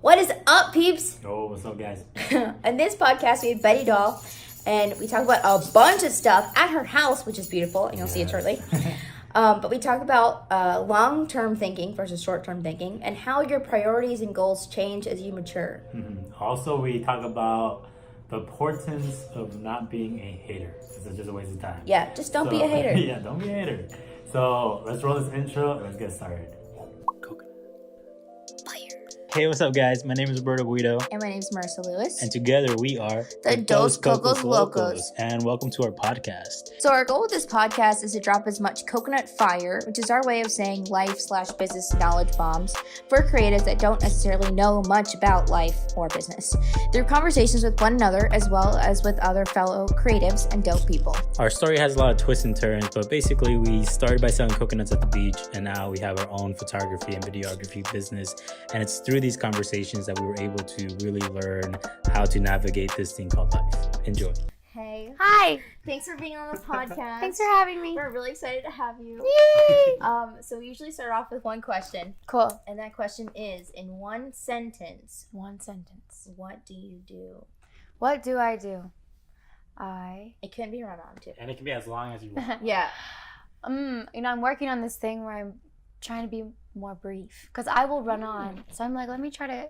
What is up, peeps? Oh, what's up, guys? In this podcast, we have Betty Dawl, and we talk about a bunch of stuff at her house, which is beautiful, and you'll see it shortly. But we talk about long-term thinking versus short-term thinking, and how your priorities and goals change as you mature. Mm-hmm. Also, we talk about the importance of not being a hater, because it's just a waste of time. Yeah, just don't be a hater. Yeah, don't be a hater. So let's roll this intro and let's get started. Hey, what's up, guys? My name is Roberto Guido. And my name is Marissa Lewis. And together we are the Dos Cocos Locos. And welcome to our podcast. So our goal with this podcast is to drop as much coconut fire, which is our way of saying life/business knowledge bombs, for creatives that don't necessarily know much about life or business, through conversations with one another as well as with other fellow creatives and dope people. Our story has a lot of twists and turns, but basically we started by selling coconuts at the beach, and now we have our own photography and videography business. And it's through these conversations that we were able to really learn how to navigate this thing called life. Enjoy. Hey. Hi. Thanks for being on the podcast. Thanks for having me. We're really excited to have you. Yay! So we usually start off with one question. Cool. And that question is, in one sentence, One sentence. what do you do? What do I do? It can be run on too. And it can be as long as you want. Yeah. I'm working on this thing where I'm trying to be more brief because I will run on. So I'm like, let me try to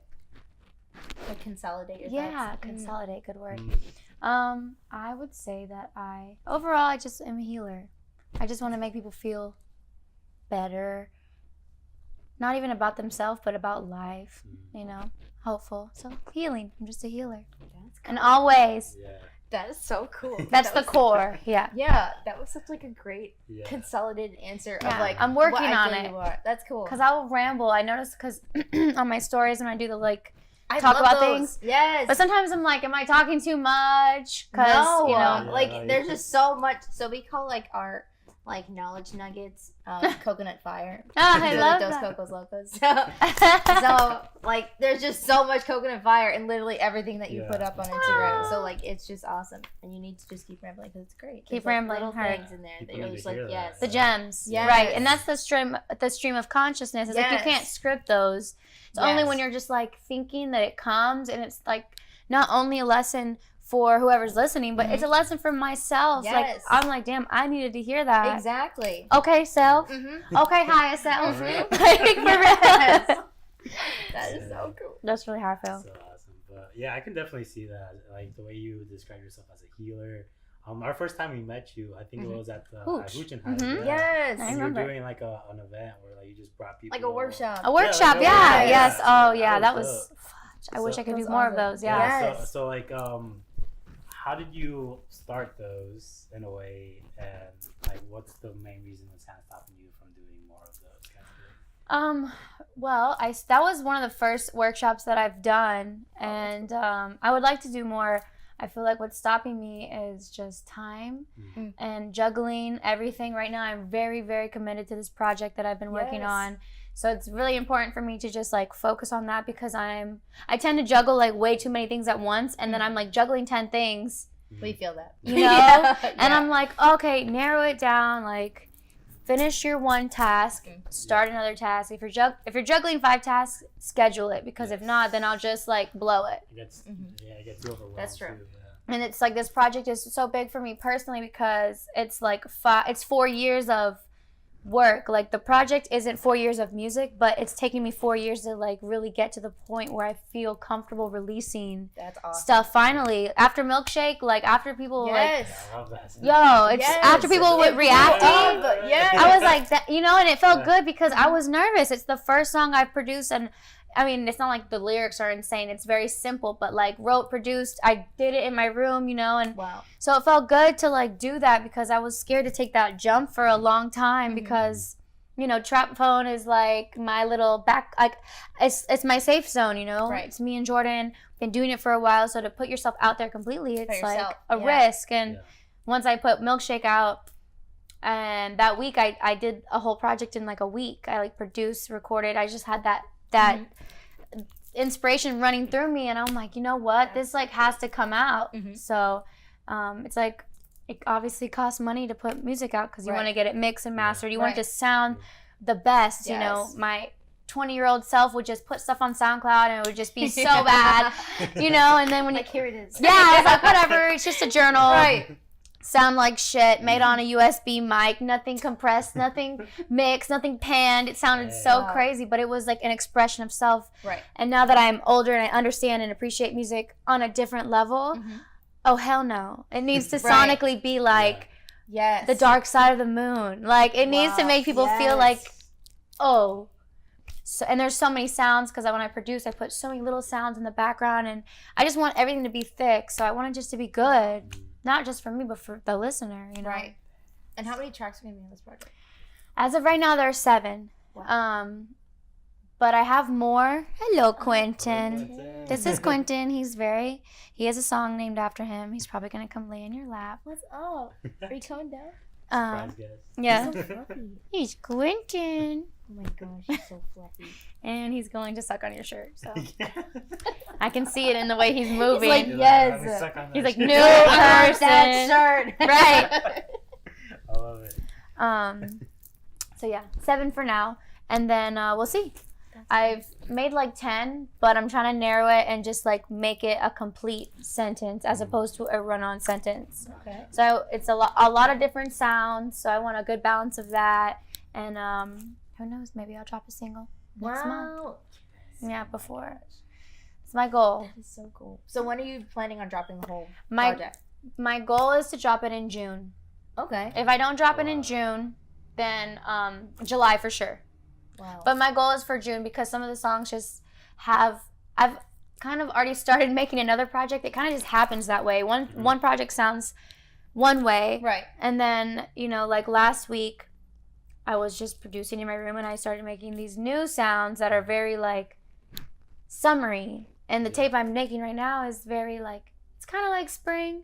Like consolidate your yeah, thoughts. consolidate. Good word. Mm. I would say that overall I just am a healer. I just want to make people feel better. Not even about themselves, but about life. You know, hopeful. So healing. I'm just a healer. That's And always. Yeah. That is so cool. That's the core. Yeah. Yeah, that was such like a great Yeah. consolidated answer Yeah, of like I'm working what I on feel it. you are. That's cool. Because I will ramble. I notice because on my stories when I do the I talk love about those. things. Yes. But sometimes I'm like, am I talking too much? Because, No, Yeah, like no, there's you- just so much. So we call like our like knowledge nuggets coconut fire. I So love Dos that. Cocos Locos. So like there's just so much coconut fire in literally everything that you Yeah. put up on Instagram. So like it's just awesome, and you need to just keep rambling because it's great. Keep There's, like, rambling, little heard. things in there that People you're need just to like hear that. yes. The gems. Yes. Right. And that's the stream of consciousness. It's like you Yes. can't script those. It's only Yes. when you're just like thinking that it comes, and it's like not only a lesson for whoever's listening, but it's a lesson for myself. Like Yes. I'm like, damn, I needed to hear that. Exactly. Okay, self. Mm-hmm. Okay, higher self. Mhm. Like, for Yes. real. That is so cool. That's really how I feel. So awesome. But yeah, I can definitely see that. Like the way you describe yourself as a healer. Our first time we met you, I think it was at the Hooch. Hooch and Mhm. High. Yes. I You were remember. doing like an event where like you just brought people. Like a workshop. A workshop, like, yeah, yeah. yes. Oh, yeah, That that was was. dope. I wish So- I could That do was more of awesome. those. Yeah. Yes. So like how did you start those in a way, and like what's the main reason that's kind of stopping you from doing more of those kind of things? Well, that was one of the first workshops that I've done, and I would like to do more. I feel like what's stopping me is just time and juggling everything. Right now, I'm very, very committed to this project that I've been working Yes. on. So it's really important for me to just like focus on that because I tend to juggle like way too many things at once, and then I'm like juggling 10 things, We feel that. you know? Yeah. And I'm like, okay, narrow it down, like finish your one task, start another task. If you're juggling 5 tasks, schedule it, because if not, then I'll just like blow it. It gets it gets overwhelmed. That's true. Too, yeah. And it's like this project is so big for me personally because it's like 4 years of work. Like the project isn't 4 years of music, but it's taking me 4 years to like really get to the point where I feel comfortable releasing That's awesome. stuff finally. After Milkshake, like after people Yes. I love that. like, Yes. after people were reacting, Yes. I was like, that, and it felt Yeah. good because I was nervous. It's the first song I've produced, and I mean, it's not like the lyrics are insane. It's very simple, but like wrote, produced, I did it in my room, and Wow. so it felt good to like do that because I was scared to take that jump for a long time because, Trap Phone is like my little back, like it's my safe zone, Right. It's me and Jordan, been doing it for a while. So to put yourself out there completely, it's like yourself, a yeah. risk. And Yeah. once I put Milkshake out, and that week I did a whole project in like a week. I like produced, recorded. I just had that inspiration running through me, and I'm like, you know what? This like has to come out. So it's like it obviously costs money to put music out because you want to get it mixed and mastered. You want it to sound the best. Yes. 20-year-old self would just put stuff on SoundCloud and it would just be so bad, you know, and then when like, here it is. Yeah, I was like, whatever, it's just a journal. Right. Sound like shit, made on a USB mic, nothing compressed, nothing mixed, nothing panned. It sounded so crazy, but it was like an expression of self. Right. And now that I'm older and I understand and appreciate music on a different level, oh, hell no. It needs to sonically be like the dark side of the moon. Like, it needs to make people feel like, oh. So, and there's so many sounds because when I produce, I put so many little sounds in the background, and I just want everything to be thick. So I want it just to be good. Not just for me, but for the listener, you know? Right. And how many tracks are going to be on this project? As of right now, there are 7. Wow. But I have more. Hello, Quentin. This is Quentin. He has a song named after him. He's probably going to come lay in your lap. What's up? Are you coming down? Surprise, guys. Yeah. He's so fluffy. He's Quentin. Oh my gosh, he's so fluffy. And he's going to suck on your shirt. So I can see it in the way he's moving. He's like, yes. He's like, new person. That shirt. Right. I love it. So yeah, 7 for now. And then we'll see. I've made like 10, but I'm trying to narrow it and just like make it a complete sentence as opposed to a run-on sentence. Okay. So it's a lot of different sounds. So I want a good balance of that. And who knows? Maybe I'll drop a single next month. Yeah, before. It's my goal. That is so cool. So when are you planning on dropping the whole My project? My goal is to drop it in June. Okay. If I don't drop it in June, then July for sure. Wow. But my goal is for June because some of the songs just I've kind of already started making another project. It kind of just happens that way. One project sounds one way. Right. And then, you know, like last week, I was just producing in my room and I started making these new sounds that are very like summery. And the tape I'm making right now is very like, it's kind of like spring.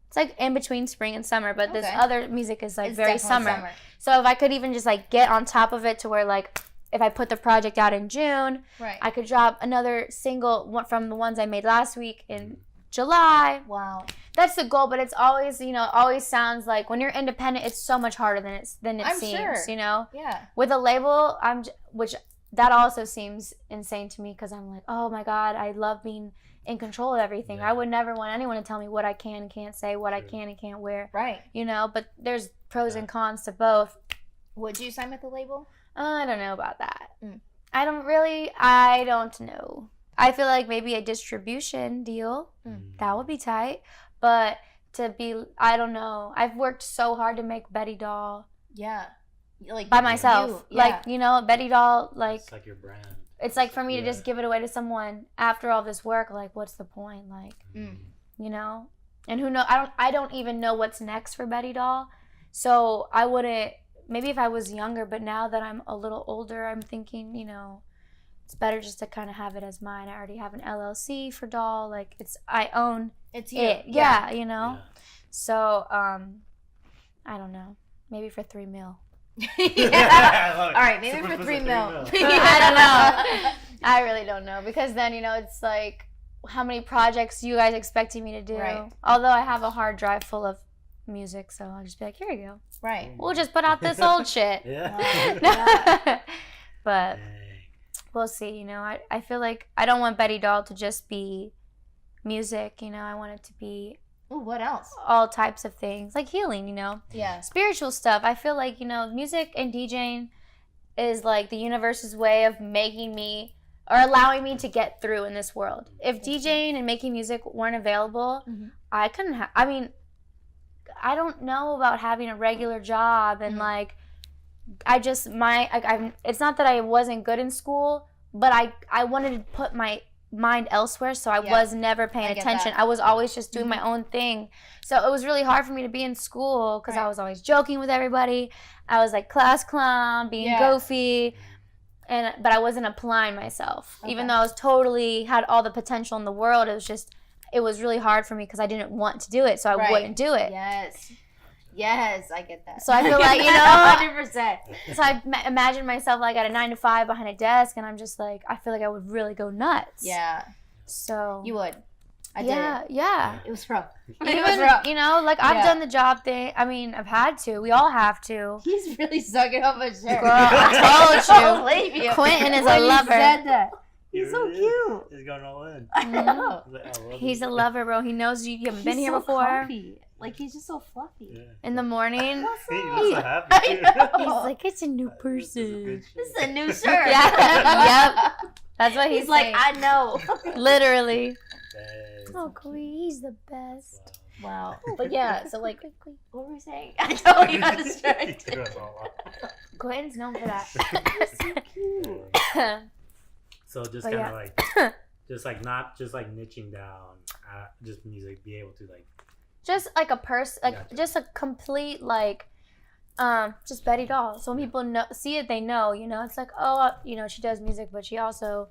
It's like in between spring and summer, but this other music is like very summer. So if I could even just like get on top of it to where like, if I put the project out in June, I could drop another single from the ones I made last week in July. Wow. That's the goal, but it's always, you know, always sounds like when you're independent, it's so much harder than it I'm seems, sure. you know? Yeah. With a label, which that also seems insane to me because I'm like, oh my God, I love being in control of everything. Yeah. I would never want anyone to tell me what I can and can't say, what I can and can't wear. Right. You know, but there's pros and cons to both. Would you sign with the label? I don't know about that. Mm. I don't know. I feel like maybe a distribution deal, that would be tight. But I don't know. I've worked so hard to make Betty Dawl. Yeah. Like by myself. Like, you know, Betty Dawl, like. It's like your brand. It's like for me to just give it away to someone after all this work, like, what's the point? Like, you know? And who knows? I don't even know what's next for Betty Dawl. So I wouldn't, maybe if I was younger, but now that I'm a little older, I'm thinking, you know, it's better just to kind of have it as mine. I already have an LLC for Dawl. Like, I own it's you. it. Yeah, you know? Yeah. So, I don't know. Maybe for $3 million. All right, maybe for $3 million. I don't know. I really don't know because then, you know, it's like how many projects you guys expecting me to do. Right. Although I have a hard drive full of music, so I'll just be like, here you go. Right. We'll just put out this old shit. Yeah. But we'll see, you know. I feel like I don't want Betty Dawl to just be music, you know. I want it to be what else? All types of things, like healing, you know? Yeah. Spiritual stuff. I feel like, you know, music and DJing is like the universe's way of making me or allowing me to get through in this world. If DJing and making music weren't available, I couldn't I mean, I don't know about having a regular job and like, it's not that I wasn't good in school, but I wanted to put my mind elsewhere, so I was never paying attention. I was always just doing my own thing. So it was really hard for me to be in school because I was always joking with everybody. I was like class clown, being goofy, but I wasn't applying myself. Even though I was totally had all the potential in the world, it was really hard for me because I didn't want to do it, so I wouldn't do it. Yes, I get that. So I feel like, you know, 100%. So I imagine myself like at a 9 to 5 behind a desk, and I'm just like, I feel like I would really go nuts. Yeah. So you would. I did it. Yeah. It was rough. Even, you know, like I've done the job thing. I mean, I've had to. We all have to. He's really sucking up a shirt. Girl, I told believe you. Quentin is a lover. He said that. He He's so really cute. He's going all in. I know. He's a lover, bro. He knows you haven't been here before. Comfy. Like, he's just so fluffy. Yeah. In the morning, He was so happy too. he's like, it's a new person. This is a new shirt. Yeah. Yep. That's what He's like, I know. Literally. Dang. Oh, Queen, he's the best. Wow. But yeah, so like, what were we saying? I totally got distracted. Quentin's known for that. So cute. So just But kind yeah. of like, just like niching down, just music, be able to like. Just like a person, like Gotcha. just a complete like, just Betty Dawl. So when people see it, they know. You know, it's like, oh, you know, she does music, but she also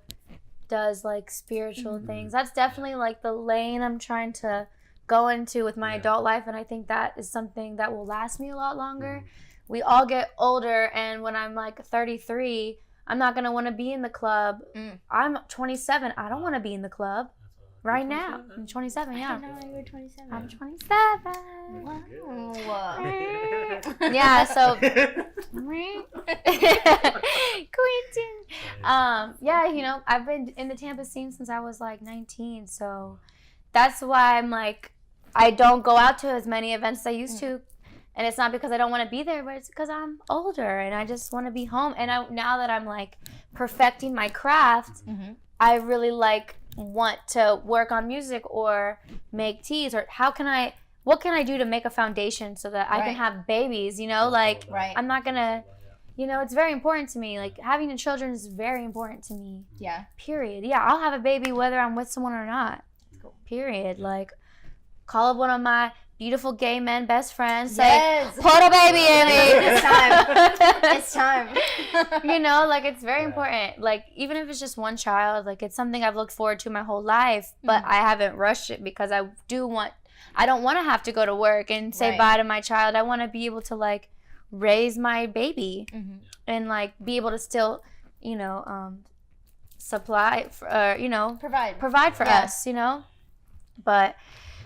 does like spiritual things. That's definitely like the lane I'm trying to go into with my adult life, and I think that is something that will last me a lot longer. We all get older, and when I'm like 33, I'm not gonna want to be in the club. I'm 27. I don't want to be in the club right now. I'm 27. I Yeah, didn't know you were 27. I'm 27. Wow. Yeah. So, Quentin. Yeah, you know, I've been in the Tampa scene since I was like 19. So that's why I'm like, I don't go out to as many events as I used to. And it's not because I don't want to be there, but it's because I'm older and I just want to be home. And now that I'm like perfecting my craft, I really like want to work on music or make teas, or what can I do to make a foundation so that I can have babies, you know, like I'm not gonna, you know, it's very important to me. Like having children is very important to me. Yeah. Period. Yeah, I'll have a baby whether I'm with someone or not. Period. Like call up one of my beautiful gay men best friends. Yes. Say, put a baby in me. It's time. It's time. You know, like it's very important. Like even if it's just one child, like it's something I've looked forward to my whole life, but I haven't rushed it because I don't want to have to go to work and say bye to my child. I want to be able to like raise my baby and like be able to still, you know, supply, you know, provide for us, you know. But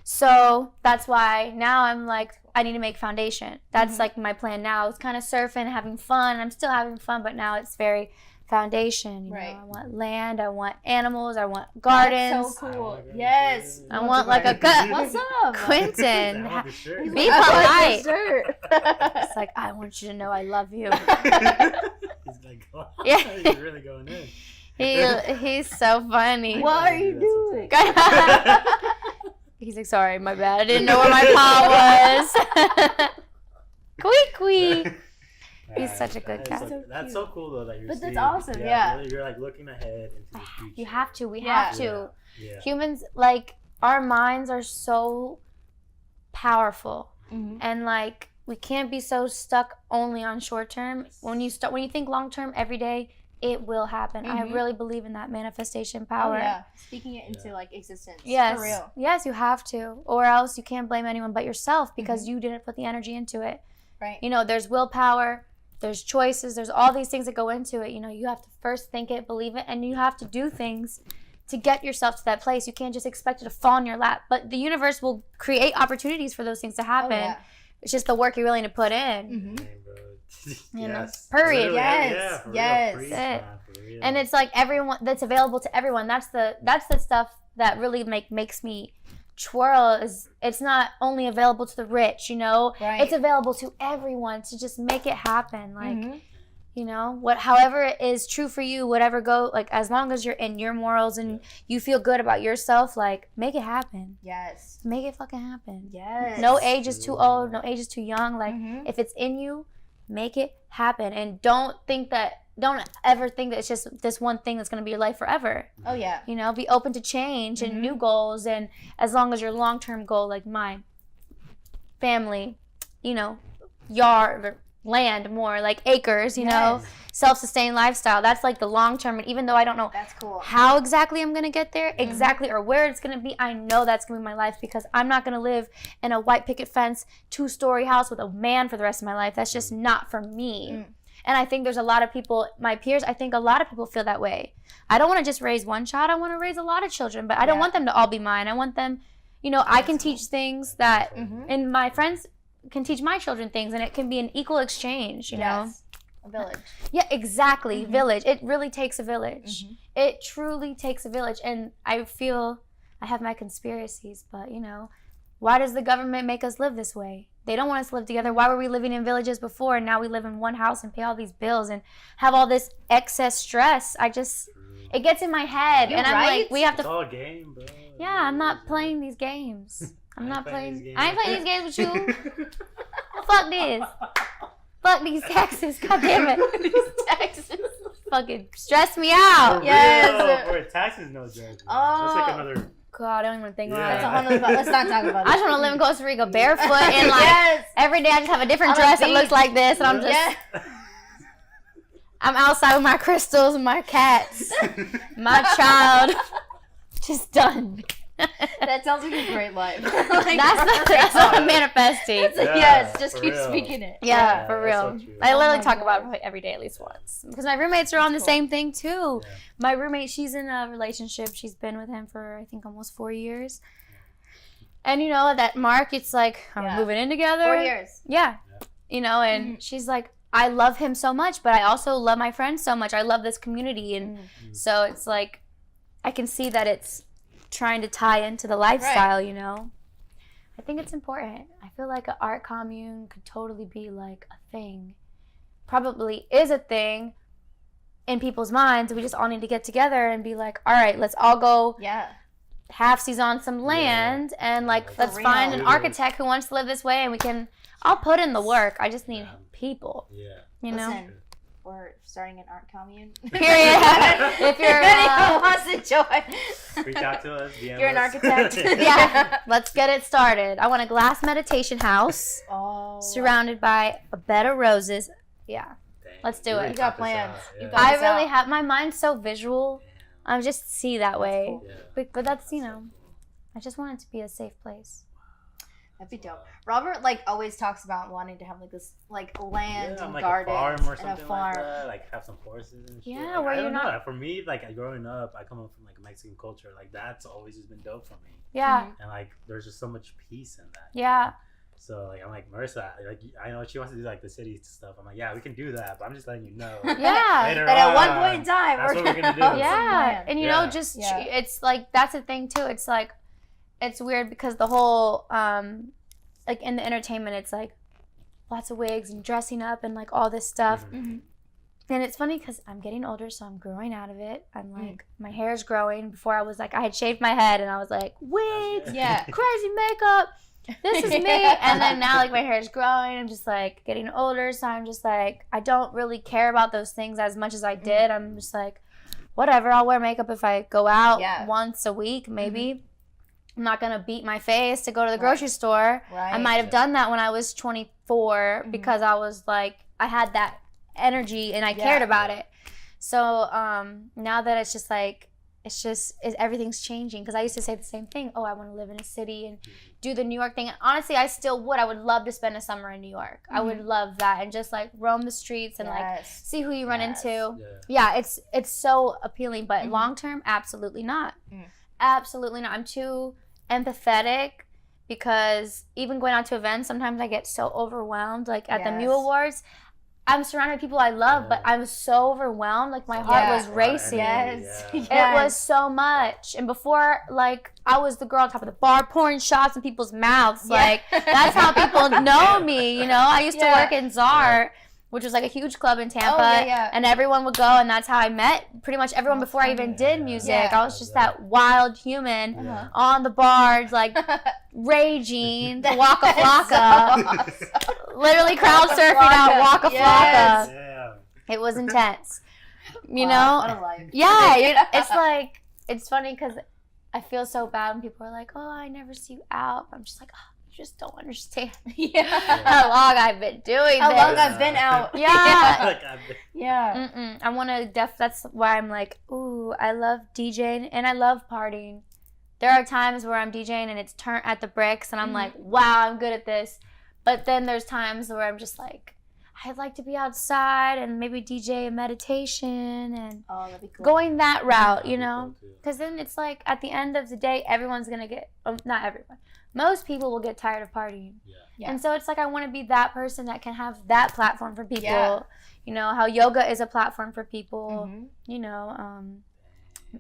so that's why now I'm like, I need to make foundation. That's like my plan now. It's kind of surfing, having fun. I'm still having fun, but now it's very foundation. You know, I want land. I want animals. I want gardens. That's so cool. Yes. I want like a What's up? Quentin. He's Be like, polite. It's It's like, I want you to know I love you. He's like, oh, Yeah. he's really going in. He's so funny. What are you doing? He's like, sorry, my bad. I didn't know where my paw was. Quee. He's such a good cat. That's so cool though that you're. But that's seeing, awesome, yeah. Really, you're like looking ahead into the future. You have to. We Yeah. have to. Yeah. Humans, like, our minds are so powerful, and like we can't be so stuck only on short term. When you think long term, every day it will happen. I really believe in that manifestation power. Oh, yeah. Speaking it into like existence. Yes. For real. Yes, you have to, or else you can't blame anyone but yourself because you didn't put the energy into it. Right. You know, there's willpower, there's choices, there's all these things that go into it. You know, you have to first think it, believe it, and you have to do things to get yourself to that place. You can't just expect it to fall in your lap. But the universe will create opportunities for those things to happen. Oh, yeah. It's just the work you're willing to put in. You know, period. Yes. Yes. That's it. And it's like everyone, that's available to everyone. That's the stuff that really makes me twirl. Is it's not only available to the rich, you know. Right. It's available to everyone to just make it happen. Like, you know, however it is true for you, whatever like as long as you're in your morals and you feel good about yourself, like make it happen. Yes. Make it fucking happen. Yes. No age is too old. No age is too young. Like if it's in you, make it happen. And don't ever think that it's just this one thing that's going to be your life forever. Oh, yeah. You know, be open to change and new goals. And as long as your long-term goal, like mine, family, you know, yard, or land, more like acres, you know, self-sustained lifestyle. That's like the long-term. And even though I don't know That's cool. how exactly I'm going to get there, exactly, or where it's going to be, I know that's going to be my life because I'm not going to live in a white picket fence, 2-story house with a man for the rest of my life. That's just not for me. And I think there's a lot of people, my peers, I think a lot of people feel that way. I don't want to just raise one child. I want to raise a lot of children, but I don't want them to all be mine. I want them, I can teach things that, and my friends can teach my children things, and it can be an equal exchange, you know? A village. Yeah, exactly. Village. It really takes a village. It truly takes a village. And I feel I have my conspiracies, but, why does the government make us live this way? They don't want us to live together. Why were we living in villages before, and now we live in one house and pay all these bills and have all this excess stress? It gets in my head, and I'm like, we have to. It's all a game, bro. Yeah, I'm not playing these games. I ain't playing these games with you. Well, fuck this. Fuck these taxes. God damn it. These taxes fucking stress me out. Yes. Or taxes, no joke. That's like another. God, I don't even think about it. That's a whole nother. Let's not talk about it. I just want to live in Costa Rica barefoot and every day I just have a different dress that looks like this, and I'm just. I'm outside with my crystals and my cats, my child, just done. That sounds like a great life. That's what I'm manifesting. Yes, just keep speaking it. Yeah, for real. So I literally talk about it every day at least once. Because my roommates are on the same thing too. Yeah. My roommate, she's in a relationship. She's been with him for, I think, almost 4 years. And at that mark, it's like, I'm moving in together. 4 years. Yeah. And she's like, I love him so much, but I also love my friends so much. I love this community. And so it's like, I can see that it's trying to tie into the lifestyle, I think it's important. I feel like an art commune could totally be like a thing. Probably is a thing in people's minds. We just all need to get together and be like, all right, let's all go halfsies on some land and let's find an architect who wants to live this way, and I'll put in the work. I just need people. Listen, we're starting an art commune. Period. If you're anyone wants to join, reach out to us. You're an architect. Let's get it started. I want a glass meditation house surrounded by a bed of roses. Yeah, let's do it. You got plans. I really have. My mind's so visual. I just see that way. Cool. But that's I just want it to be a safe place. That'd be dope. Robert always talks about wanting to have this land and garden a farm or and something a farm. Like have some horses and shit. Yeah, where I you're don't not. know. For me, growing up, I come up from Mexican culture. That's always just been dope for me. Yeah. And there's just so much peace in that. Yeah. So I'm like, Marissa, I know she wants to do the city stuff. I'm like, yeah, we can do that, but I'm just letting you know. Yeah. Later that on, at one point in time, that's what we're gonna do. Yeah. And it's that's the thing too. It's it's weird because the whole in the entertainment, it's lots of wigs and dressing up and all this stuff. And it's funny because I'm getting older, so I'm growing out of it. I'm my hair's growing. Before I was I had shaved my head and I was like, wigs, crazy makeup. This is me. And then now my hair is growing. I'm just getting older, so I'm just I don't really care about those things as much as I did. I'm just whatever, I'll wear makeup if I go out once a week maybe. I'm not gonna beat my face to go to the grocery store. I might have done that when I was 24 because I was I had that energy and I cared about it. So now that it's just everything's changing, because I used to say the same thing. Oh, I want to live in a city and do the New York thing. And honestly, I still would. I would love to spend a summer in New York. I would love that, and just roam the streets and see who you run into. Yeah, it's so appealing. But long term, absolutely not. Absolutely not. I'm too empathetic, because even going out to events, sometimes I get so overwhelmed. At the Mew Awards, I'm surrounded by people I love, but I was so overwhelmed. My heart was racing. It was so much. And before, I was the girl on top of the bar pouring shots in people's mouths. That's how people know me, I used to work in Czar, which was a huge club in Tampa. And everyone would go, and that's how I met pretty much everyone before I even did music. I was just that wild human on the bars, raging, the Waka Flocka. Literally crowd surfing out Waka Flocka. It was intense. You know? What a life. Yeah, it's funny because I feel so bad when people are like, oh, I never see you out. I'm just you just don't understand how long I've been doing how this. long I've been out. I want to that's why I'm ooh, I love DJing and I love partying. There are times where I'm DJing and it's turned at the bricks and I'm wow, I'm good at this. But then there's times where I'm just I'd like to be outside and maybe DJ a meditation and that'd be cool. going that route, you That'd be know? cool, too. Because then it's like at the end of the day, everyone's going to get, not everyone, most people will get tired of partying. Yeah. And so it's like I want to be that person that can have that platform for people. Yeah. You know, how yoga is a platform for people, Mhm. you know,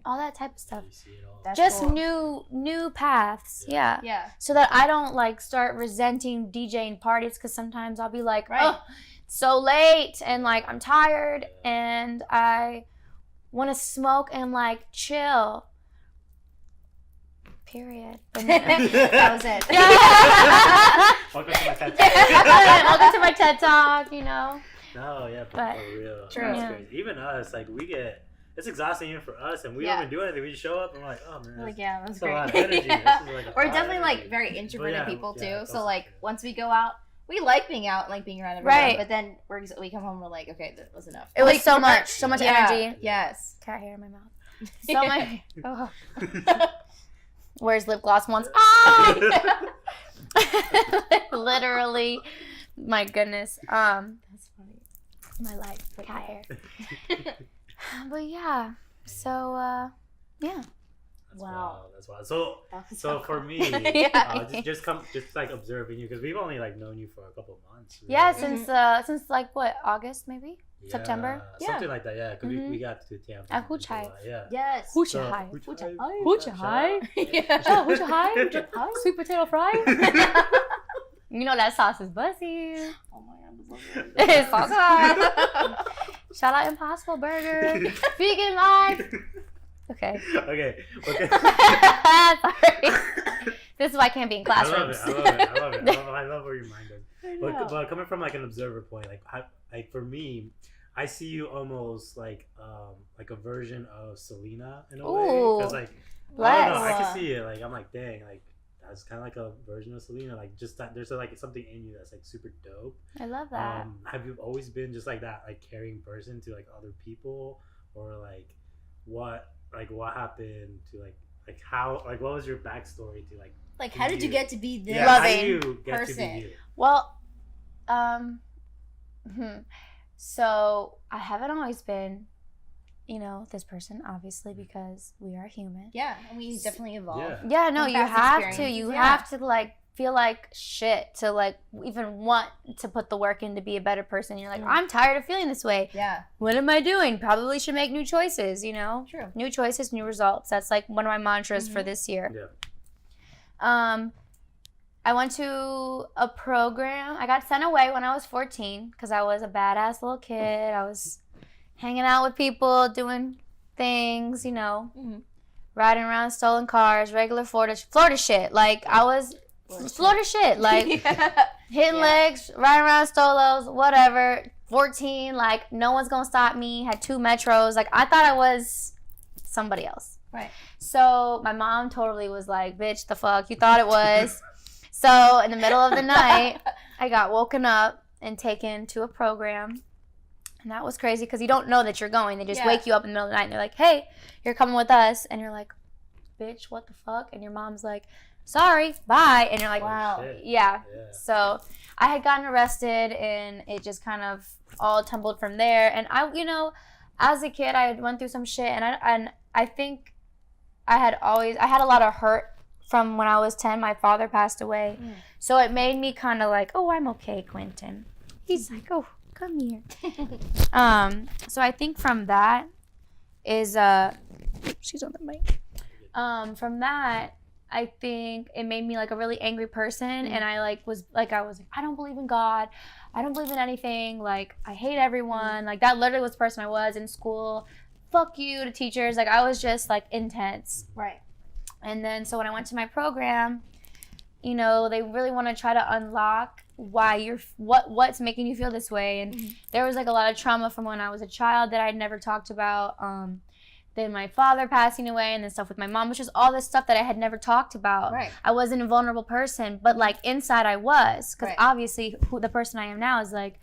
all that type of stuff. You see it all. That's Just cool. new paths, yeah. Yeah. So that I don't like start resenting DJing parties, because sometimes I'll be like, Right. oh, it's so late and like I'm tired and I want to smoke and like chill. Period. That was it. Welcome to my TED Talk. Welcome to my TED Talk, you know. No, yeah, But- for real. True. That's Yeah. crazy. Even us, like, it's exhausting even for us, and we Yeah. don't even do anything. We just show up and we're like, oh man, Like, yeah, that's that's a lot of great. energy. Yeah. This is like a We're lot of definitely energy. like very introverted yeah, people too. yeah, that's So also like true. once we go out, we like being out and like being around everyone. Right. But then we come home, we're like, okay, that was enough. It was Like, so we're- much Yeah. energy. Yes. Cat hair in my mouth. So much. Oh. Wears lip gloss once. Ah! Literally. My goodness. That's funny. My life. Cat hair. But yeah. So yeah. That's Wow. wild. That's wild. So, That was so for cool. me, Yeah. just like observing you, because we've only like known you for a couple of months. Really. Yeah, since like what, August maybe? Yeah, September? something like that. Yeah, because Mhm. we got to Tampa. At Hooch High. Yeah. Yes. Hooch So, High. Hooch Hooch High. High. Hooch Shout High. out. Yeah. Oh, Hooch High. High. Sweet potato fry. You know that sauce is bussy. Oh my god. It's sauce hot. Shout out Impossible Burger. Vegan life. Okay. Okay. Sorry. This is why I can't be in I love it. classrooms. I love where your mind is. But coming from like an observer point, like for me, I see you almost like a version of Selena in a way. Ooh. Because like I don't know, I Bless. can see it. Like I'm like, dang, like that's kind of like a version of Selena. Like just that there's like something in you that's like super dope. I love that. Have you always been just like that, like caring person to like other people, or like what happened to like how, like what was your backstory to Like, how did you get to be this? yeah, how Loving do you get to person. be you? Well, so I haven't always been, this person, obviously, because we are human. Yeah, and we definitely evolved. Yeah. Yeah, no, From you past have to. experiences, You yeah. have to like feel like shit to like even want to put the work in to be a better person. You're like, I'm tired of feeling this way. Yeah. What am I doing? Probably should make new choices, True. New choices, new results. That's like one of my mantras for this year. Yeah. I went to a program. I got sent away when I was 14 because I was a badass little kid. I was hanging out with people, doing things, riding around stolen cars, regular Florida shit. Like I was Florida shit. Like hitting legs, riding around stolos, whatever. 14, like no one's gonna stop me. Had 2 metros. Like I thought I was somebody else. Right. So my mom totally was like, bitch, the fuck you thought it was. So in the middle of the night, I got woken up and taken to a program. And that was crazy because you don't know that you're going. They just wake you up in the middle of the night and they're like, hey, you're coming with us. And you're like, bitch, what the fuck? And your mom's like, sorry, bye. And you're like, Wow. Shit. yeah. Yeah. So I had gotten arrested and it just kind of all tumbled from there. And I, as a kid, I had went through some shit and I think I had a lot of hurt from when I was 10. My father passed away. So it made me kind of like, oh, I'm okay, Quentin. He's like, oh, come here. So I think from that is, she's on the mic. From that, I think it made me like a really angry person. And I was like, I don't believe in God. I don't believe in anything. Like, I hate everyone. Like, that literally was the person I was in school. Fuck you to teachers. Like, I was just like intense. Right. And then, so when I went to my program, they really want to try to unlock why what's making you feel this way. And there was like a lot of trauma from when I was a child that I'd never talked about. Then my father passing away and then stuff with my mom, which is all this stuff that I had never talked about. Right. I wasn't a vulnerable person, but like inside I was. Because Right. obviously the person I am now is like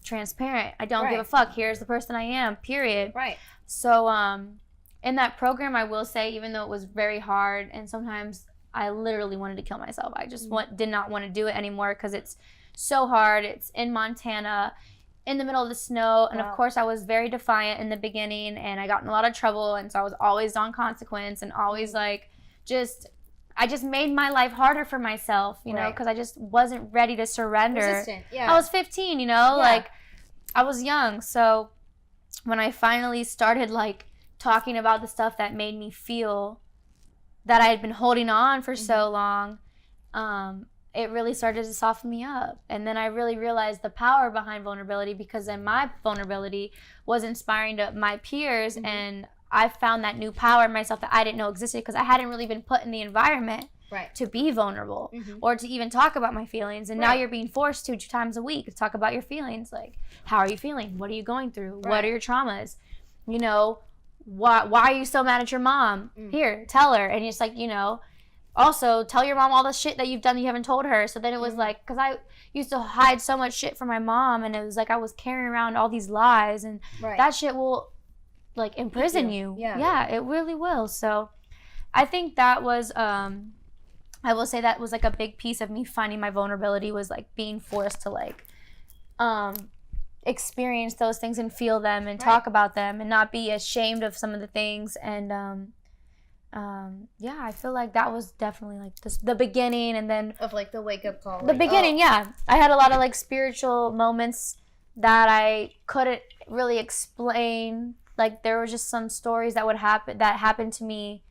transparent. I don't give a Right. fuck. Here's the person I am, period. Right. So in that program, I will say, even though it was very hard and sometimes I literally wanted to kill myself, I just did not want to do it anymore because it's so hard. It's in Montana. in the middle of the snow. And Wow. of course I was very defiant in the beginning, and I got in a lot of trouble, and so I was always on consequence and always like I just made my life harder for myself, you know, Right. because I just wasn't ready to surrender. Resistant, yeah. I was 15, you know, like I was young. So when I finally started like talking about the stuff that made me feel that I had been holding on for so long, it really started to soften me up. And then I really realized the power behind vulnerability, because then my vulnerability was inspiring to my peers, and I found that new power in myself that I didn't know existed, because I hadn't really been put in the environment to be vulnerable or to even talk about my feelings. And now you're being forced to 2 times a week to talk about your feelings. Like, how are you feeling? What are you going through? What are your traumas? You know, why are you so mad at your mom? Here, tell her. And it's like, you know, also tell your mom all the shit that you've done that you haven't told her. So then it was like, because I used to hide so much shit from my mom, and it was like I was carrying around all these lies, and that shit will like imprison you. Yeah, it really will. So I think that was I will say that was like a big piece of me finding my vulnerability, was like being forced to like experience those things and feel them and talk about them and not be ashamed of some of the things. And yeah, I feel like that was definitely like the beginning, and then of like the wake up call. The beginning, I had a lot of like spiritual moments that I couldn't really explain. Like there were just some stories that happened to me.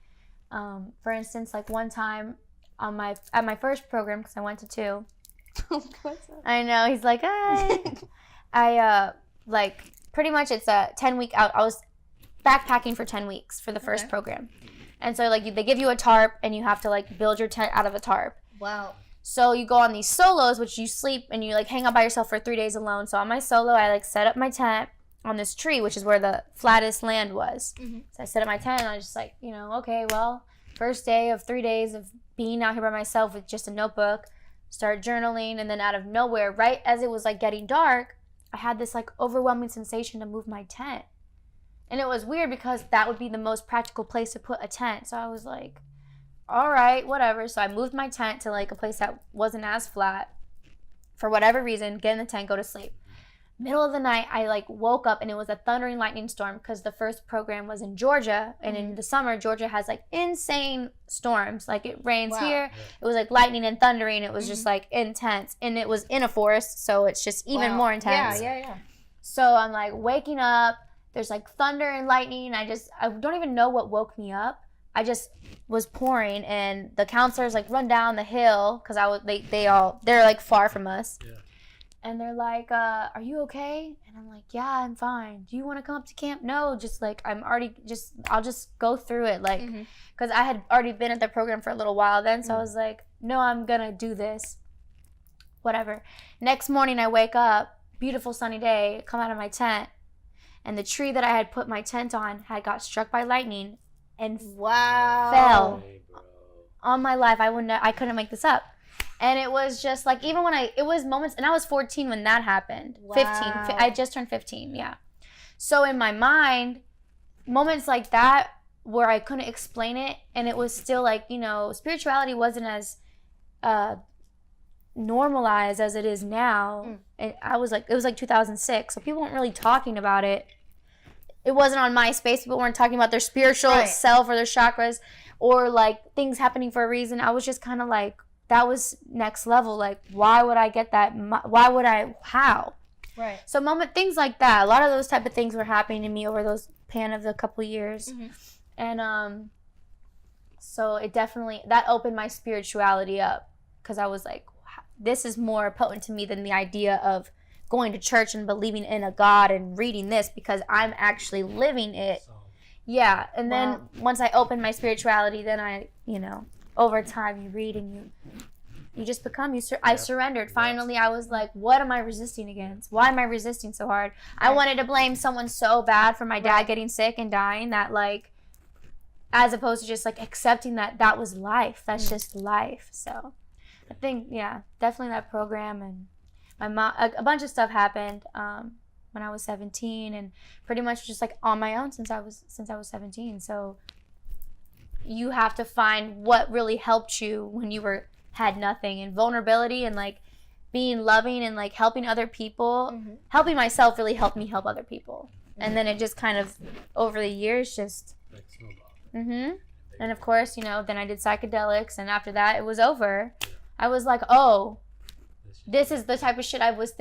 For instance, like one time at my first program, because I went to 2. I know, he's like, hi. I like pretty much it's a 10-week out. I was backpacking for 10 weeks for the first program. And so like they give you a tarp, and you have to like build your tent out of a tarp. Wow. So you go on these solos, which you sleep and you like hang out by yourself for 3 days alone. So on my solo, I like set up my tent on this tree, which is where the flattest land was. So I set up my tent, and I just like, you know, okay, well, first day of 3 days of being out here by myself with just a notebook, start journaling, and then out of nowhere, right as it was like getting dark, I had this like overwhelming sensation to move my tent. And it was weird because that would be the most practical place to put a tent. So I was like, all right, whatever. So I moved my tent to like a place that wasn't as flat. For whatever reason, get in the tent, go to sleep. Middle of the night, I like woke up, and it was a thundering lightning storm, because the first program was in Georgia, and in the summer, Georgia has like insane storms. Like it rains here. It was like lightning and thundering. It was just like intense, and it was in a forest, so it's just even more intense. Yeah. So I'm like waking up. There's like thunder and lightning. I don't even know what woke me up. I just was pouring, and the counselors like run down the hill, because they're like far from us. Yeah. And they're like, are you okay? And I'm like, yeah, I'm fine. Do you want to come up to camp? No, just like, I'll just go through it. Like, because I had already been at the program for a little while then. So I was like, no, I'm going to do this. Whatever. Next morning I wake up, beautiful sunny day, come out of my tent. And the tree that I had put my tent on got struck by lightning and fell. On my life. I couldn't make this up. And it was just like, even when it was moments, and I was 14 when that happened. 15. I just turned 15, yeah. So in my mind, moments like that where I couldn't explain it, and it was still like, you know, spirituality wasn't as normalized as it is now. And it was like 2006, so people weren't really talking about it. It wasn't on MySpace. People weren't talking about their spiritual self or their chakras or like things happening for a reason. I was just kind of like, that was next level. Like, why would I get that? Why would I? How? Right. So things like that. A lot of those type of things were happening to me over those span of the couple years. And so it definitely, that opened my spirituality up, because I was like, this is more potent to me than the idea of going to church and believing in a God and reading this, because I'm actually living it. Yeah. And then once I opened my spirituality, then I, you know, over time you read and you just become, I surrendered. Finally, I was like, what am I resisting against? Why am I resisting so hard? I wanted to blame someone so bad for my dad getting sick and dying, that like, as opposed to just like accepting that was life. That's just life. So I think, yeah, definitely that program. And my mom, a bunch of stuff happened when I was 17, and pretty much just like on my own since I was 17. So you have to find what really helped you when you had nothing, and vulnerability, and like being loving and like helping other people, helping myself really helped me help other people. And then it just kind of over the years just Like snowball. And of course, you know, then I did psychedelics, and after that it was over. I was like, oh, this is the type of shit I was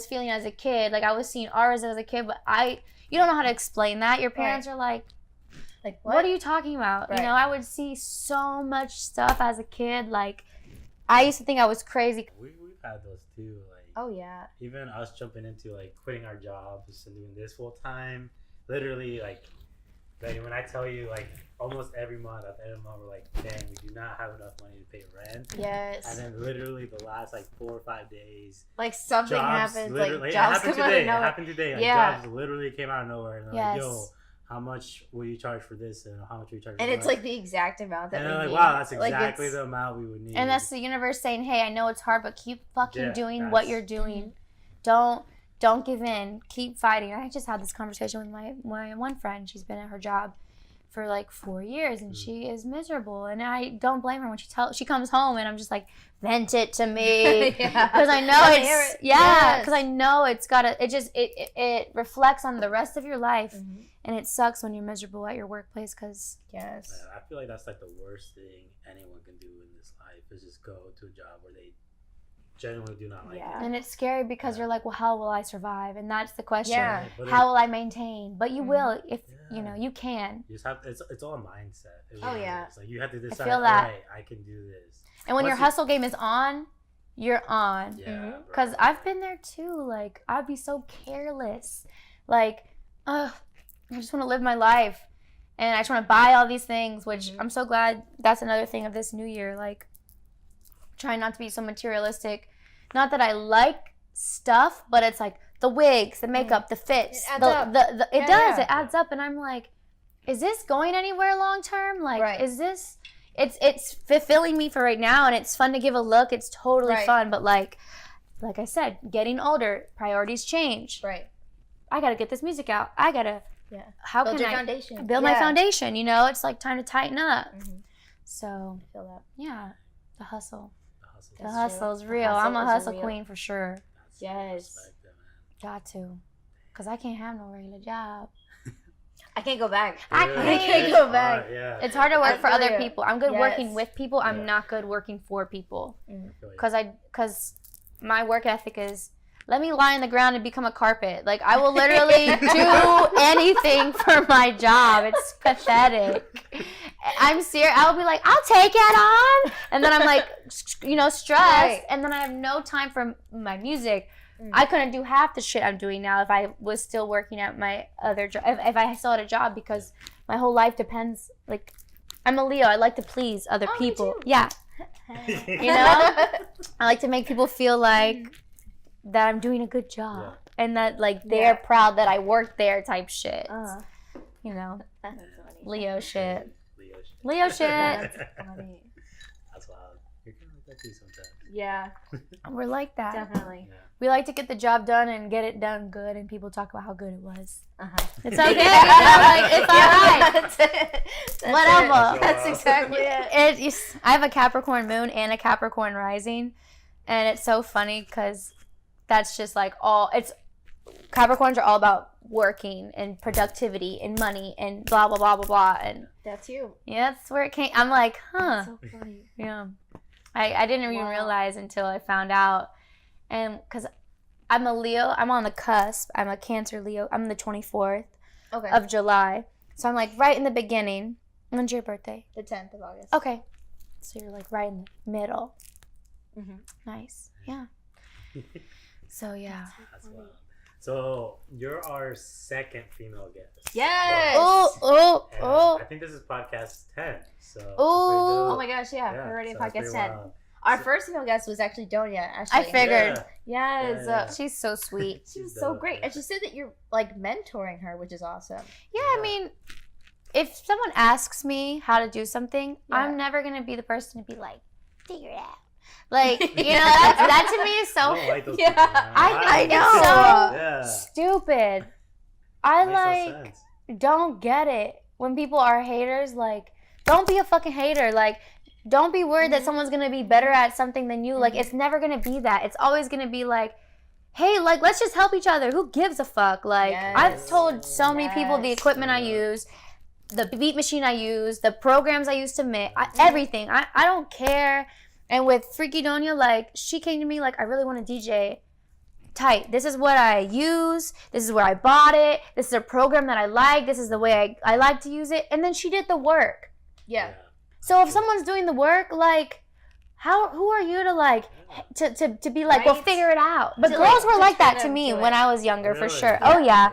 feeling as a kid. Like I was seeing auras as a kid, but you don't know how to explain that. Your parents are like what are you talking about? You know, I would see so much stuff as a kid. Like I used to think I was crazy. We've had those too. Like, oh yeah. Even us jumping into like quitting our jobs and doing this full time. Literally, like when I tell you, like almost every month at the end of the month, we're like, dang, we do not have enough money to pay rent. Yes. And then literally the last like 4 or 5 days, like something happens. Like it jobs happened come out today. of nowhere. It happened today. Like, jobs literally came out of nowhere. And they're like, yo, how much will you charge for this, and how much will you charge for that? And it's like the exact amount that and we they're need. like, wow, that's exactly the amount we would need. And that's the universe saying, hey, I know it's hard, but keep fucking doing what you're doing. Don't give in. Keep fighting. I just had this conversation with my one friend. She's been at her job for like 4 years, and she is miserable. And I don't blame her when she comes home, and I'm just like, vent it to me, because I know because I know it reflects on the rest of your life, and it sucks when you're miserable at your workplace. Because I feel like that's like the worst thing anyone can do in this life is just go to a job where they genuinely do not like it. And it's scary because you're like, well, how will I survive? And that's the question. How will I maintain? But you will if you know you can. You just have it's all a mindset. It really is. Like you have to decide, I feel that. all right, I can do this. And when your hustle game is on, you're on. Yeah. Because I've been there too. Like I'd be so careless. Like, I just want to live my life, and I just want to buy all these things. Which I'm so glad. That's another thing of this new year. Like, trying not to be so materialistic. Not that I like stuff, but it's like the wigs, the makeup, the fits. It adds up, and I'm like, is this going anywhere long term? Like, is this? It's fulfilling me for right now, and it's fun to give a look. It's totally fun, but like I said, getting older, priorities change. Right. I gotta get this music out. I gotta. Yeah. How build can your I foundation. build my foundation? You know, it's like time to tighten up. So I feel that. Yeah, the hustle. The hustle is real. I'm a hustle queen for sure. Yes. Got to. Because I can't have no regular job. I can't go back. I can't go back. It's hard to work for other you. people. I'm good working with people. I'm not good working for people. Because my work ethic is, let me lie on the ground and become a carpet. Like, I will literally do anything for my job. It's pathetic. I'm serious. I'll be like, I'll take it on. And then I'm like, stressed. Right. And then I have no time for my music. I couldn't do half the shit I'm doing now if I was still working at my other job. If I still had a job, because my whole life depends. Like, I'm a Leo. I like to please other people. Me too. Yeah. I like to make people feel like that I'm doing a good job, and that like they're proud that I worked there, type shit. That's funny. Leo shit. Leo shit. That's funny. That's wild. You're kind of like that too sometimes. Yeah. We're like that. Definitely. Yeah. We like to get the job done and get it done good, and people talk about how good it was. It's okay. It's all right. Whatever. That's exactly it. I have a Capricorn moon and a Capricorn rising, and it's so funny because that's just like Capricorns are all about working and productivity and money and blah blah blah blah blah, and that's you. Yeah, that's where it came. I'm like, huh. That's so funny. Yeah. I didn't even realize until I found out. And because I'm a Leo, I'm on the cusp. I'm a Cancer Leo. I'm the 24th of July. So I'm like right in the beginning. When's your birthday? The 10th of August. Okay. So you're like right in the middle. Nice. Yeah. So yeah. That's wild. So you're our second female guest. Yes. Oh. I think this is podcast 10. So oh my gosh, yeah. We're already podcast 10. Wild. Our first female guest was actually Donia. Actually, I figured. Yes. Yeah. She's so sweet. She was so great, and she said that you're like mentoring her, which is awesome. Yeah, I mean, if someone asks me how to do something, I'm never gonna be the person to be like, figure it out. Like, that to me is so. I don't like those Yeah. people, man. I know. It's so stupid. I don't get it when people are haters. Like, don't be a fucking hater. Like, Don't be worried that someone's gonna be better at something than you. Like, it's never gonna be that. It's always gonna be like, hey, like, let's just help each other. Who gives a fuck? Like, I've told so many people the equipment I use, the beat machine I use, the programs I use to make, everything. I don't care. And with Freaky Donia, like, she came to me like, I really want to DJ. Tight. This is what I use. This is where I bought it. This is a program that I like. This is the way I like to use it. And then she did the work. Yeah. So if someone's doing the work, like, who are you to like to be like, well, figure it out? But girls were like that to me when I was younger, for sure. Oh yeah.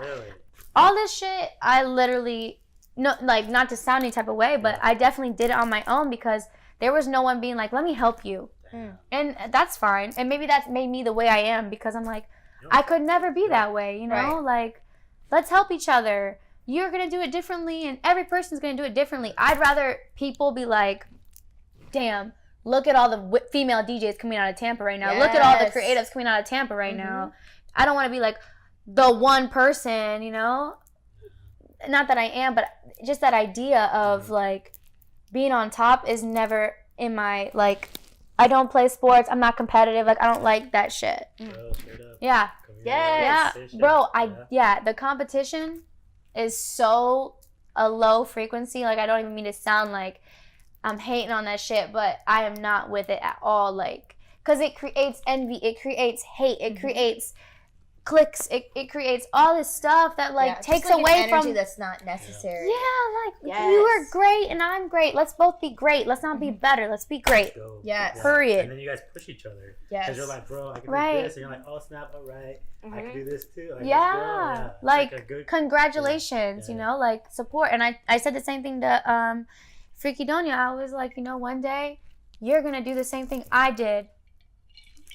All this shit, I literally, no, like, not to sound any type of way, but I definitely did it on my own because there was no one being like, let me help you. And that's fine. And maybe that's made me the way I am because I'm like, I could never be that way, you know? Like, let's help each other. You're going to do it differently and every person's going to do it differently. I'd rather people be like, damn, look at all the female DJs coming out of Tampa right now. Look at all the creatives coming out of Tampa right now. I don't want to be like the one person, you know? Not that I am, but just that idea of like being on top is never in my, like, I don't play sports. I'm not competitive. Like, I don't like that shit. Yeah. Yeah. Bro, the competition is so a low frequency. Like, I don't even mean to sound like I'm hating on that shit, but I am not with it at all. Like, because it creates envy. It creates hate. It creates clicks. It creates all this stuff that like takes like away an energy from that's not necessary. Yeah, like you are great and I'm great. Let's both be great. Let's not be better. Let's be great. Yes. Period. And then you guys push each other. Yes. Because you're like, bro, I can do this, and you're like, oh snap, all right, I can do this too. Like, like good, congratulations, you know, like support. And I said the same thing to Freaky Donia. I was like, you know, one day you're gonna do the same thing I did.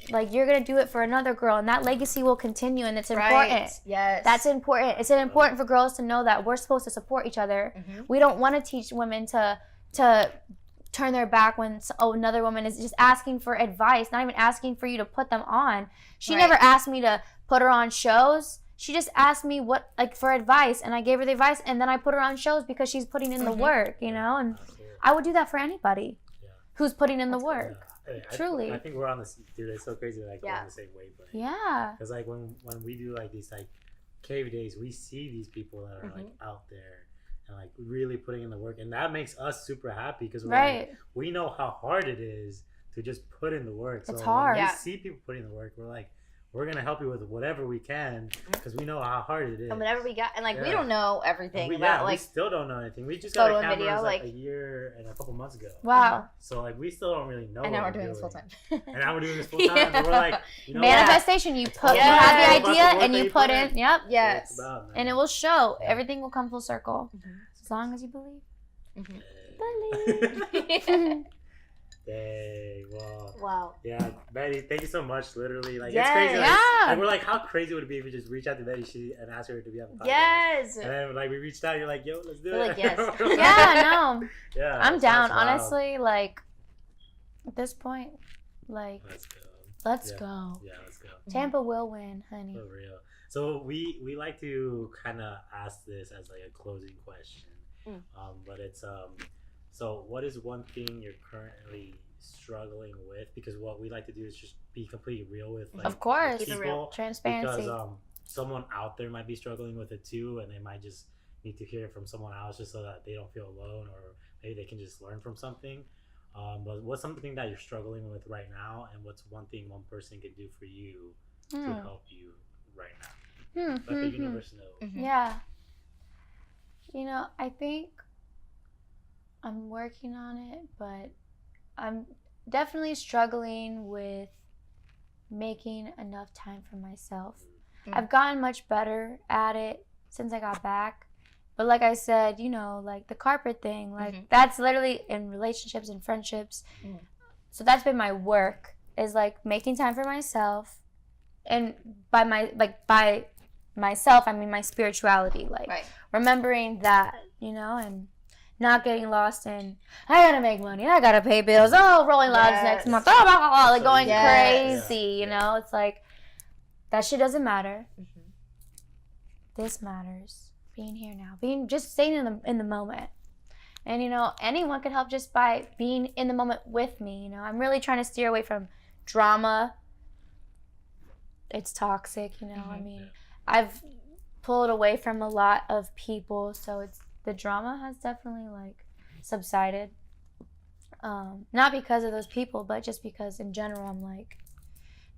Like, you're going to do it for another girl, and that legacy will continue, and it's important. Yes. That's important. It's important for girls to know that we're supposed to support each other. We don't want to teach women to turn their back when another woman is just asking for advice, not even asking for you to put them on. She never asked me to put her on shows. She just asked me for advice, and I gave her the advice, and then I put her on shows because she's putting in the work, you know? And I would do that for anybody who's putting in the work. Truly. I think we're on this, dude. It's so crazy that like we're on the same wavelength. Yeah. Because like when we do like these like cave days, we see these people that are like out there and like really putting in the work, and that makes us super happy because like, we know how hard it is to just put in the work. It's so hard. When we see people putting in the work, we're like, we're gonna help you with whatever we can because we know how hard it is. And whatever we got, and like we don't know everything about like. We still don't know anything. We just got a camera video, like a year and a couple months ago. Wow. So like we still don't really know. And now we're doing this full time. And now we're doing this full time. And we're like, you know, manifestation. You put, you have the idea, and you put in. Yep. Yes. And it will show. Everything will come full circle, as long as you believe. Believe. Dang, wow. Yeah, Betty, thank you so much. Literally, like it's crazy. Like we're like, how crazy would it be if we just reach out to Betty and ask her to be on the podcast? Yes. And then like we reached out, you're like, yo, let's do it. Like, yes. No. Yeah. I'm down. Honestly, like at this point, like let's go. Yeah, let's go. Tampa will win, honey. For real. So we like to kind of ask this as like a closing question, but it's So what is one thing you're currently struggling with? Because what we like to do is just be completely real with like, of course, people, real transparency. Because someone out there might be struggling with it too, and they might just need to hear it from someone else just so that they don't feel alone, or maybe they can just learn from something. But what's something that you're struggling with right now, and what's one thing one person can do for you to help you right now? Let the universe know. Yeah. You know, I think I'm working on it, but I'm definitely struggling with making enough time for myself. I've gotten much better at it since I got back. But like I said, you know, like the carpet thing, like that's literally in relationships and friendships. So that's been my work, is like making time for myself. And by myself, I mean my spirituality, like remembering that, you know, and not getting lost in, I gotta make money, I gotta pay bills, rolling lives next month, like going crazy, you know? It's like, that shit doesn't matter. This matters. Being here now. Just staying in the moment. And, you know, anyone could help just by being in the moment with me. You know, I'm really trying to steer away from drama. It's toxic, you know. I mean, I've pulled away from a lot of people, so the drama has definitely like subsided. Not because of those people, but just because in general I'm like,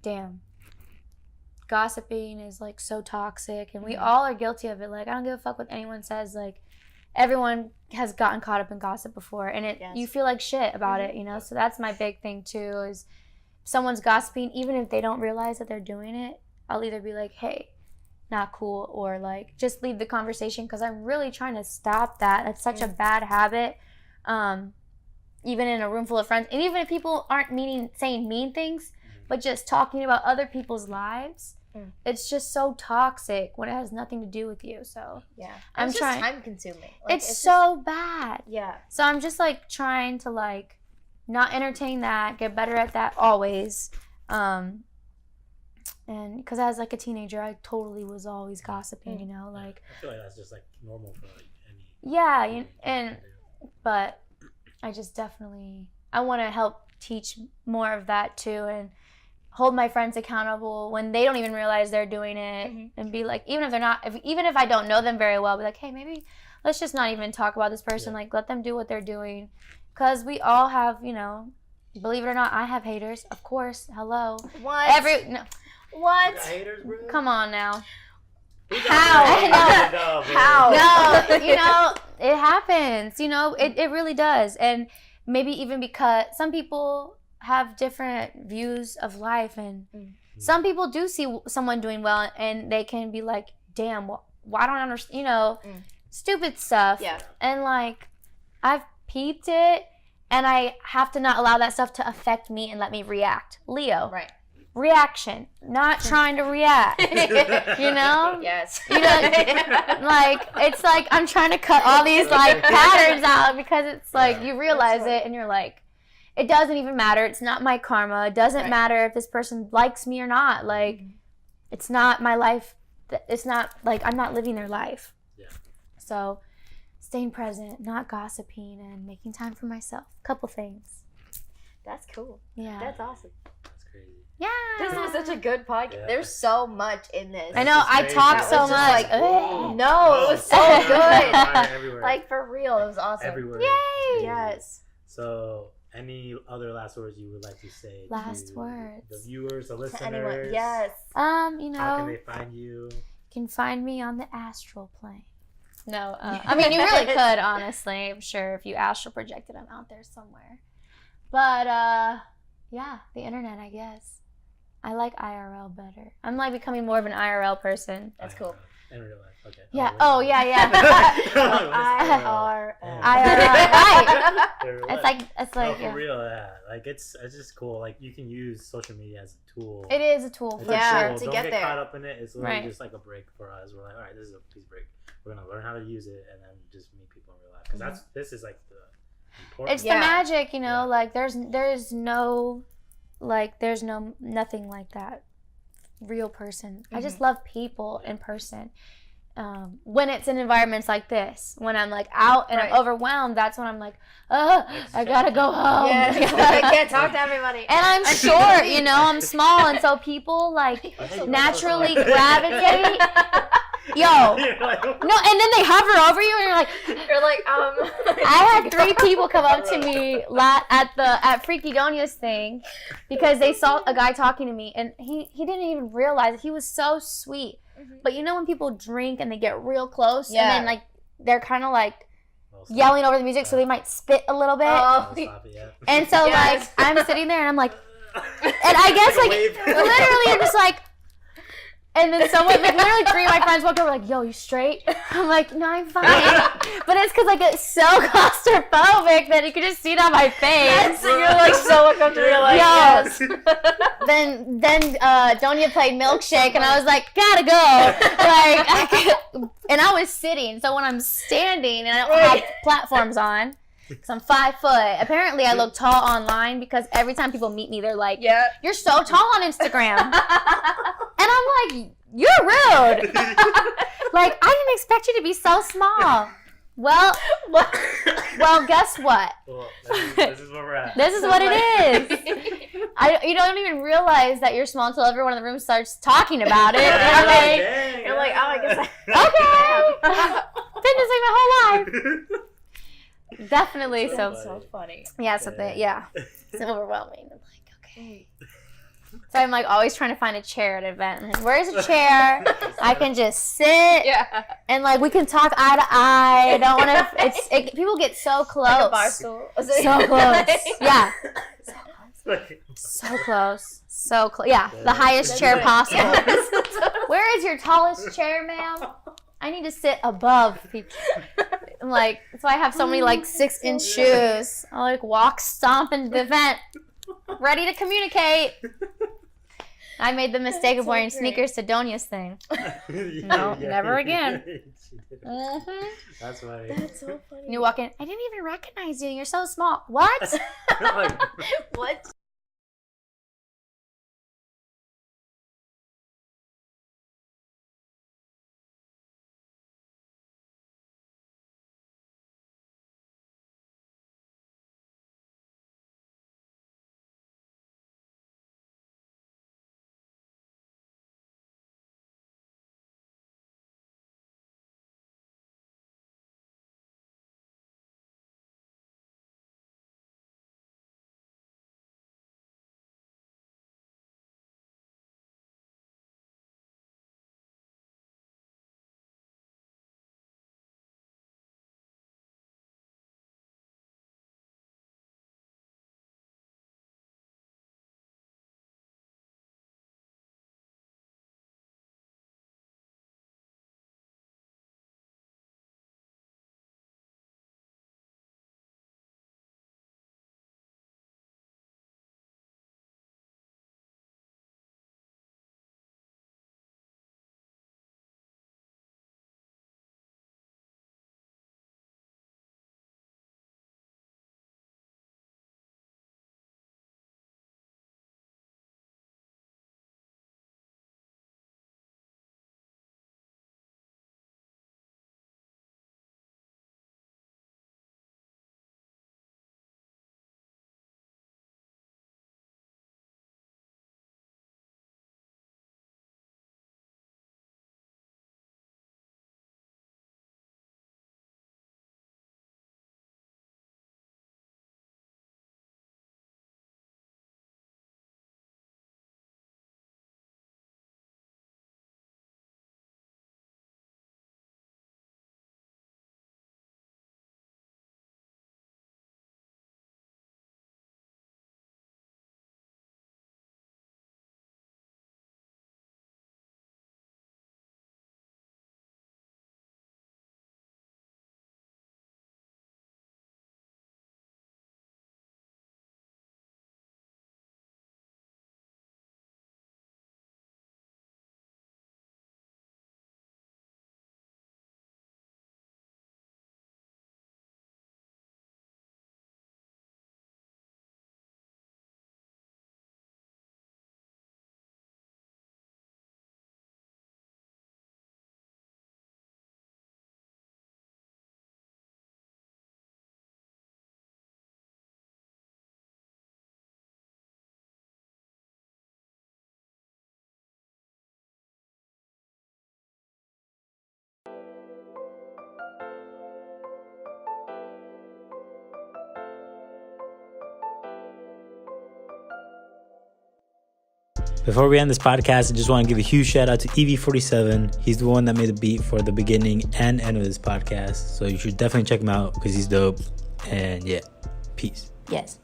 damn, gossiping is like so toxic, and we all are guilty of it. Like, I don't give a fuck what anyone says. Like, everyone has gotten caught up in gossip before, and you feel like shit about it, you know. So that's my big thing too, is if someone's gossiping, even if they don't realize that they're doing it, I'll either be like, hey, not cool, or like just leave the conversation, because I'm really trying to stop that. That's such a bad habit, even in a room full of friends, and even if people aren't saying mean things, but just talking about other people's lives. It's just so toxic when it has nothing to do with you. So I'm it's trying. just time consuming. Like, it's so bad. Yeah. So I'm just like trying to like not entertain that, get better at that always. And because as like a teenager, I totally was always gossiping. You know, like I feel like that's just like normal for like any. Yeah, but I just definitely I want to help teach more of that too, and hold my friends accountable when they don't even realize they're doing it, and be like, even if I don't know them very well, be like, hey, maybe let's just not even talk about this person. Like, let them do what they're doing, because we all have, you know, believe it or not, I have haters, of course. Hello. What? What? Haters, bro? Come on now. How? How? No, you know, it happens. You know, it really does, and maybe even because some people have different views of life, and some people do see someone doing well and they can be like, damn, why don't I understand, you know, stupid stuff. And like, I've peeped it, and I have to not allow that stuff to affect me and let me react. Leo. Right. Reaction, not trying to react. You know? Yes. You know, like, it's like I'm trying to cut all these like patterns out, because it's like you realize it and you're like, it doesn't even matter. It's not my karma. It doesn't matter if this person likes me or not. Like, it's not my life. It's not like I'm not living their life. So staying present, not gossiping, and making time for myself. Couple things. That's cool. Yeah. That's awesome. That's crazy. Yeah. This was such a good podcast. There's so much in this. I know. I talk so much. Like, no, it was so good. Like, for real, it was awesome. Everywhere. Yay. Yes. So, any other last words you would like to say? Last words. The viewers, the listeners. Anyone. Yes. You know. How can they find you? You can find me on the astral plane. No, I mean, you really could, honestly. I'm sure if you astral projected, I'm out there somewhere. But, yeah, the internet, I guess. I like IRL better. I'm like becoming more of an IRL person. That's cool. In real life, okay. Yeah. Oh, yeah. IRL. Right. It's like no, for real, yeah. Like, it's just cool. Like, you can use social media as a tool. It is a tool for sure. To Don't get get there. caught up in it. It's literally just like a break for us. We're like, all right, this is a peace break. We're gonna learn how to use it, and then just meet people in real life. Because this is like the important. It's the magic, you know. Like, there's nothing like that real person. I just love people in person. When it's in environments like this, when I'm like out and I'm overwhelmed, that's when I'm like, I gotta go home. I can't talk to everybody. And I'm short, you know, I'm small, and so people like naturally gravitate. Yo, no, and then they hover over you, and you're like, I had 3 people come up to me at Freaky Donia's thing, because they saw a guy talking to me, and he didn't even realize it. He was so sweet. But you know when people drink and they get real close, and then like they're kind of like yelling over the music, so they might spit a little bit. And so like I'm sitting there and I'm like, and I guess like literally I'm just like. And then someone, like literally 3 of my friends walk over like, yo, you straight? I'm like, no, I'm fine. But it's because I get so claustrophobic that you can just see it on my face. So you're like so uncomfortable. You're like, yes. Then Donia played Milkshake, and I was like, gotta go. And I was sitting, so when I'm standing and I don't have platforms on, because I'm 5 foot. Apparently, I look tall online, because every time people meet me, they're like, you're so tall on Instagram. And I'm like, you're rude. Like, I didn't expect you to be so small. Well, guess what? Well, this is where we're at. This is what it is. You don't even realize that you're small until everyone in the room starts talking about it. And You're like, oh, I guess been this way my whole life. Definitely. so funny. Yeah, it's overwhelming. I'm like, okay. So I'm like always trying to find a chair at an event. I'm like, where's a chair? I can just sit. Yeah. And like we can talk eye to eye. I don't want to. People get so close. Like a bar stool. So close. Yeah. So close. So close. Yeah, the highest chair possible. Where is your tallest chair, ma'am? I need to sit above people. I'm like, that's why I have so many like 6-inch shoes. I like walk, stomp into the event, ready to communicate. I made the mistake of wearing sneakers to Donia's thing. No, never again. Mm-hmm. That's funny. That's so funny. And you walk in, I didn't even recognize you. You're so small. What? What? Before we end this podcast, I just want to give a huge shout out to EV47. He's the one that made the beat for the beginning and end of this podcast. So you should definitely check him out because he's dope. And yeah, peace. Yes.